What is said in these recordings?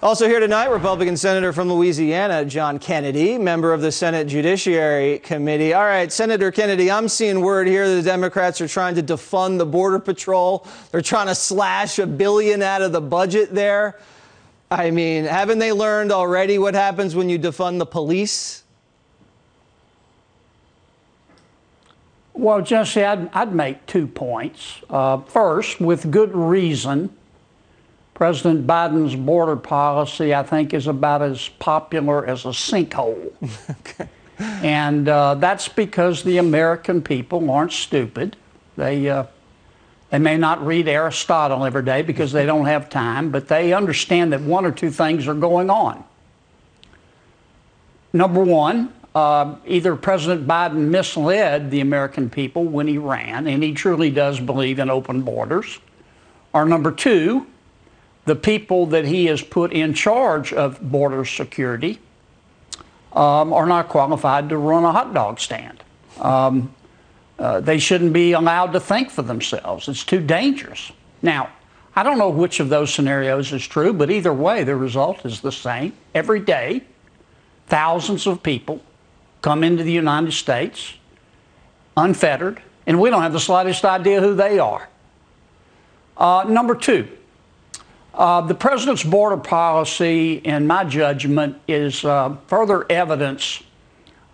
Also here tonight, Republican Senator from Louisiana, John Kennedy, member of the Senate Judiciary Committee. All right, Senator Kennedy, I'm seeing word here that the Democrats are trying to defund the Border Patrol. They're trying to slash $1 billion out of the budget there. I mean, haven't they learned already what happens when you defund the police? Well, Jesse, I'd make 2 points. First, with good reason, President Biden's border policy, I think, is about as popular as a sinkhole. Okay. And that's because the American people aren't stupid. They may not read Aristotle every day because they don't have time, but they understand that 1 or 2 things are going on. Number one, either President Biden misled the American people when he ran, and he truly does believe in open borders, or number 2, the people that he has put in charge of border security are not qualified to run a hot dog stand. They shouldn't be allowed to think for themselves. It's too dangerous. Now, I don't know which of those scenarios is true, but either way, the result is the same. Every day, thousands of people come into the United States unfettered, and we don't have the slightest idea who they are. Number 2, the president's border policy, in my judgment, is further evidence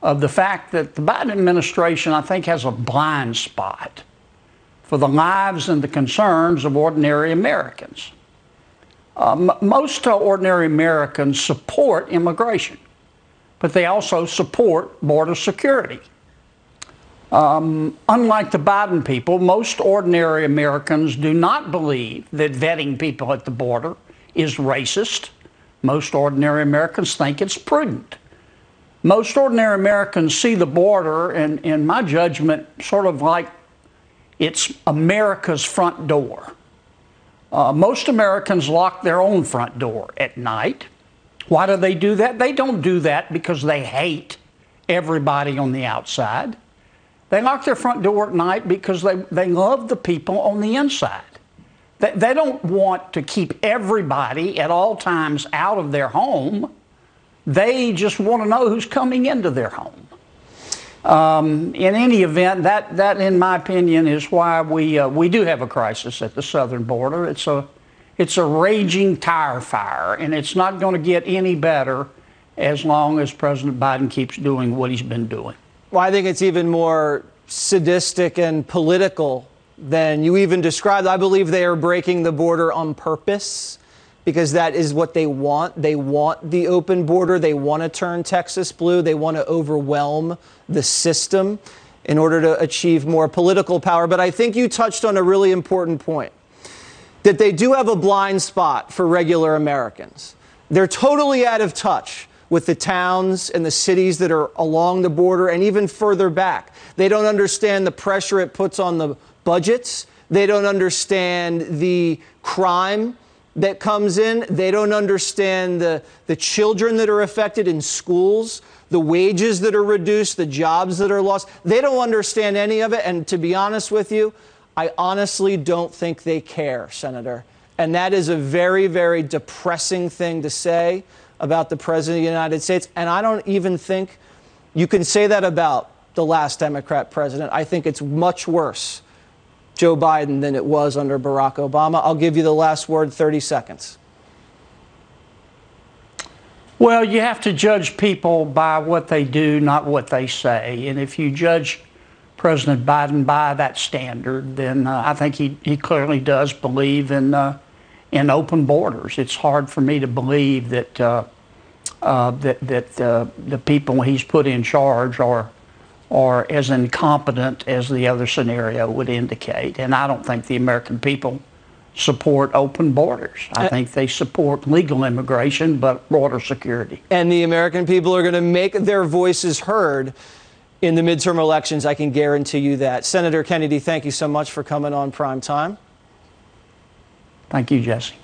of the fact that the Biden administration, I think, has a blind spot for the lives and the concerns of ordinary Americans. Most ordinary Americans support immigration, but they also support border security. Unlike the Biden people, most ordinary Americans do not believe that vetting people at the border is racist. Most ordinary Americans think it's prudent. Most ordinary Americans see the border, in my judgment, sort of like it's America's front door. Most Americans lock their own front door at night. Why do they do that? They don't do that because they hate everybody on the outside. They lock their front door at night because they love the people on the inside. They don't want to keep everybody at all times out of their home. They just want to know who's coming into their home. In any event, that in my opinion is why we do have a crisis at the southern border. It's a raging tire fire, and it's not going to get any better as long as President Biden keeps doing what he's been doing. Well, I think it's even more sadistic and political than you even described. I believe they are breaking the border on purpose because that is what they want. They want the open border. They want to turn Texas blue. They want to overwhelm the system in order to achieve more political power. But I think you touched on a really important point, that they do have a blind spot for regular Americans. They're totally out of touch with the towns and the cities that are along the border and even further back. They don't understand the pressure it puts on the budgets. They don't understand the crime that comes in. They don't understand the children that are affected in schools, the wages that are reduced, the jobs that are lost. They don't understand any of it. And to be honest with you, I honestly don't think they care, Senator. And that is a very, very depressing thing to say about the President of the United States. And I don't even think you can say that about the last Democrat president. I think it's much worse, Joe Biden, than it was under Barack Obama. I'll give you the last word, 30 seconds. Well, you have to judge people by what they do, not what they say. And if you judge President Biden by that standard, then I think he clearly does believe in open borders. It's hard for me to believe that the people he's put in charge are as incompetent as the other scenario would indicate. And I don't think the American people support open borders. I think they support legal immigration, but border security. And the American people are going to make their voices heard in the midterm elections. I can guarantee you that. Senator Kennedy, thank you so much for coming on Prime Time. Thank you, Jesse.